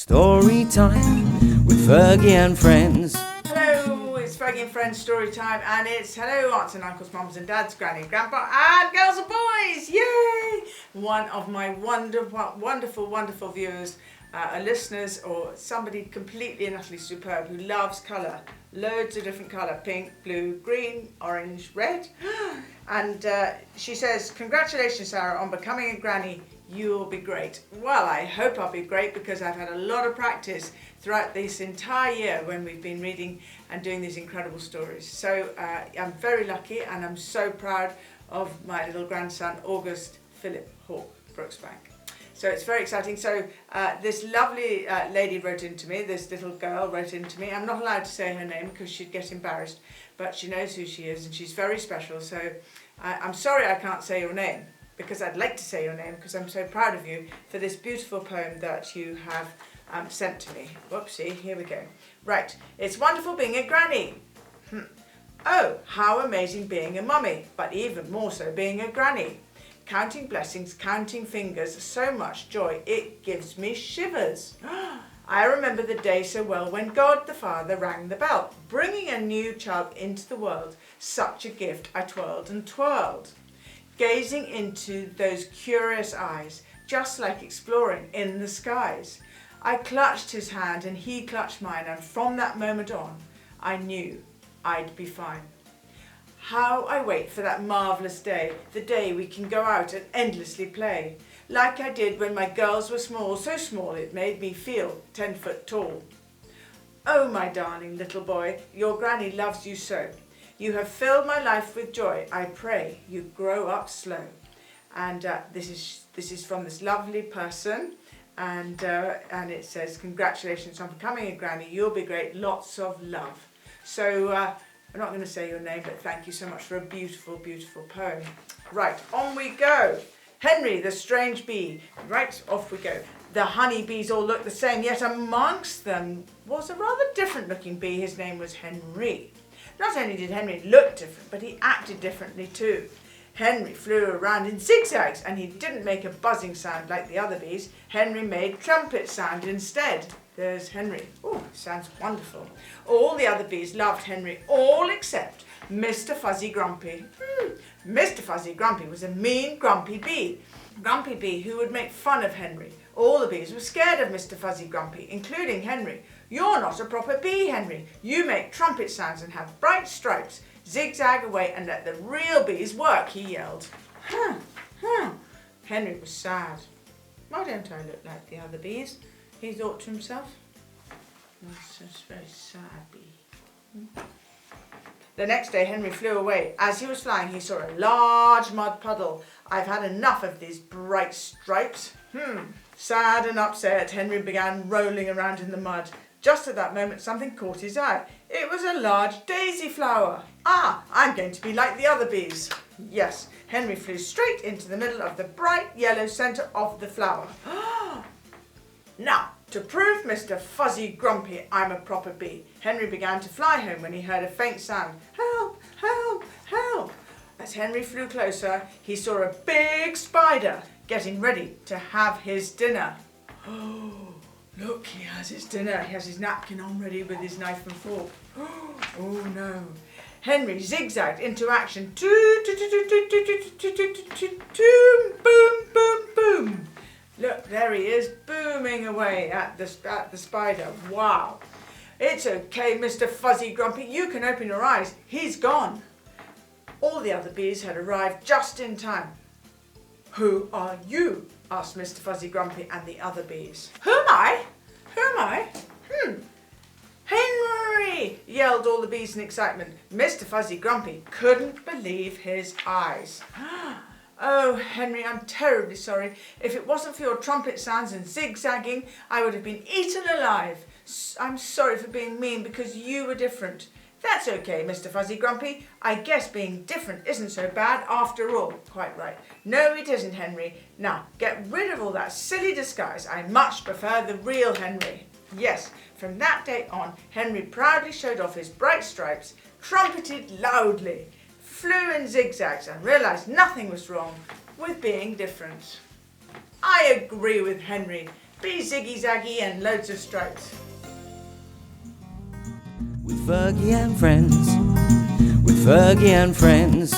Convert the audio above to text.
Story time with Fergie and friends. Hello, it's Fergie and Friends story time, and it's hello aunts and uncles, mums and dads, granny and grandpa, and girls and boys. Yay! One of my wonderful viewers, listeners, or somebody completely and utterly superb who loves colour. Loads of different colour: pink, blue, green, orange, red. And she says, "Congratulations, Sarah, on becoming a granny. You'll be great." Well, I hope I'll be great because I've had a lot of practice throughout this entire year when we've been reading and doing these incredible stories. So I'm very lucky, and I'm so proud of my little grandson, August Philip Hawke Brooksbank. So it's very exciting. So this lovely lady wrote into me, this little girl wrote into me. I'm not allowed to say her name because she'd get embarrassed, but she knows who she is and she's very special. So I'm sorry I can't say your name, because I'd like to say your name because I'm so proud of you for this beautiful poem that you have sent to me. Whoopsie, here we go. Right, it's wonderful being a granny. Oh, how amazing being a mummy, but even more so being a granny. Counting blessings, counting fingers, so much joy, it gives me shivers. I remember the day so well when God the Father rang the bell, bringing a new child into the world. Such a gift I twirled and twirled, gazing into those curious eyes, just like exploring in the skies. I clutched his hand and he clutched mine, and from that moment on, I knew I'd be fine. How I wait for that marvellous day, the day we can go out and endlessly play, like I did when my girls were small, so small it made me feel 10 foot tall. Oh, my darling little boy, your granny loves you so. You have filled my life with joy. I pray you grow up slow. And this is from this lovely person, and it says, "Congratulations on becoming a granny. You'll be great. Lots of love." So I'm not going to say your name, but thank you so much for a beautiful poem. Right, on we go. Henry the strange bee. Right, off we go. The honey bees all look the same, yet amongst them was a rather different looking bee. His name was Henry. Not only did Henry look different, but he acted differently too. Henry flew around in zigzags, and he didn't make a buzzing sound like the other bees. Henry made trumpet sound instead. There's Henry. Oh, sounds wonderful. All the other bees loved Henry, all except Mr. Fuzzy Grumpy. Mr. Fuzzy Grumpy was a mean, grumpy bee. Grumpy bee who would make fun of Henry. All the bees were scared of Mr. Fuzzy Grumpy, including Henry. "You're not a proper bee, Henry. You make trumpet sounds and have bright stripes. Zigzag away and let the real bees work," he yelled. Henry was sad. "Why don't I look like the other bees?" he thought to himself. That's just a very sad bee. The next day Henry flew away. As he was flying, he saw a large mud puddle. "I've had enough of these bright stripes." Sad and upset, Henry began rolling around in the mud. Just at that moment, something caught his eye. It was a large daisy flower. "Ah, I'm going to be like the other bees." Yes, Henry flew straight into the middle of the bright yellow centre of the flower. Now, to prove Mr. Fuzzy Grumpy I'm a proper bee, Henry began to fly home when he heard a faint sound. "Help, help, help." As Henry flew closer, he saw a big spider getting ready to have his dinner. Oh, look, he has his dinner. He has his napkin on ready with his knife and fork. Oh no. Henry zigzagged into action. Toot, toot, toot, toot, toot, toot, toot, toot, toot, boom, boom, boom. Look, there he is, booming away at the spider. Wow. "It's okay, Mr. Fuzzy Grumpy. You can open your eyes. He's gone." All the other bees had arrived just in time. "Who are you?" asked Mr. Fuzzy Grumpy and the other bees. Who am I? "Henry!" yelled all the bees in excitement. Mr. Fuzzy Grumpy couldn't believe his eyes. "Oh, Henry, I'm terribly sorry. If it wasn't for your trumpet sounds and zigzagging, I would have been eaten alive. I'm sorry for being mean because you were different." "That's okay, Mr. Fuzzy Grumpy. I guess being different isn't so bad after all." "Quite right." "No, it isn't, Henry. Now, get rid of all that silly disguise. I much prefer the real Henry." Yes, from that day on, Henry proudly showed off his bright stripes, trumpeted loudly, flew in zigzags, and realised nothing was wrong with being different. I agree with Henry. be ziggy zaggy and loads of strokes. With Fergie and friends, with Fergie and friends.